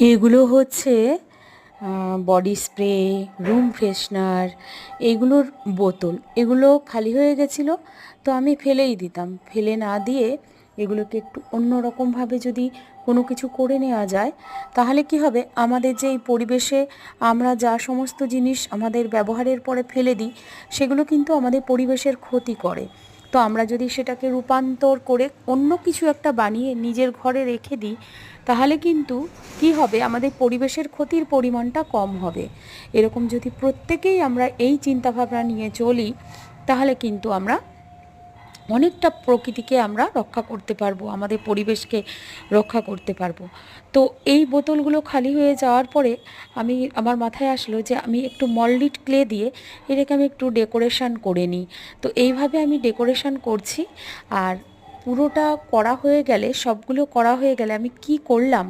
এগুলো হচ্ছে body spray, room freshener, এগুলোর বোতল। এগুলো খালি হয়ে গেছিলো, তো আমি ফেলেই দিতাম। ফেলে না দিয়ে এগুলোকে একটু অন্য রকমভাবে যদি কোনো কিছু করে নেওয়া যায়, তাহলে কি হবে, আমাদের যে এই পরিবেশে আমরা যা সমস্ত জিনিস আমাদের ব্যবহারের পরে ফেলে দিই, সেগুলো কিন্তু আমাদের পরিবেশের ক্ষতি করে। তো আমরা যদি সেটাকে রূপান্তর করে অন্য কিছু একটা বানিয়ে নিজের ঘরে রেখে দিই, তাহলে কিন্তু কি হবে, আমাদের পরিবেশের ক্ষতির পরিমাণটা কম হবে। এরকম যদি প্রত্যেকেই আমরা এই চিন্তাভাবনা নিয়ে চলি, তাহলে কিন্তু আমরা অনেকটা প্রকৃতিকে আমরা রক্ষা করতে পারবো, আমাদের পরিবেশকে রক্ষা করতে পারবো। তো এই বোতলগুলো খালি হয়ে যাওয়ার পরে আমার মাথায় আসলো যে আমি একটু মল্ডিড ক্লে দিয়ে এটাকে আমি একটু ডেকোরেশন করে নিই। তো এইভাবে আমি ডেকোরেশন করছি। আর পুরোটা করা হয়ে গেলে, সবগুলো করা হয়ে গেলে আমি কি করলাম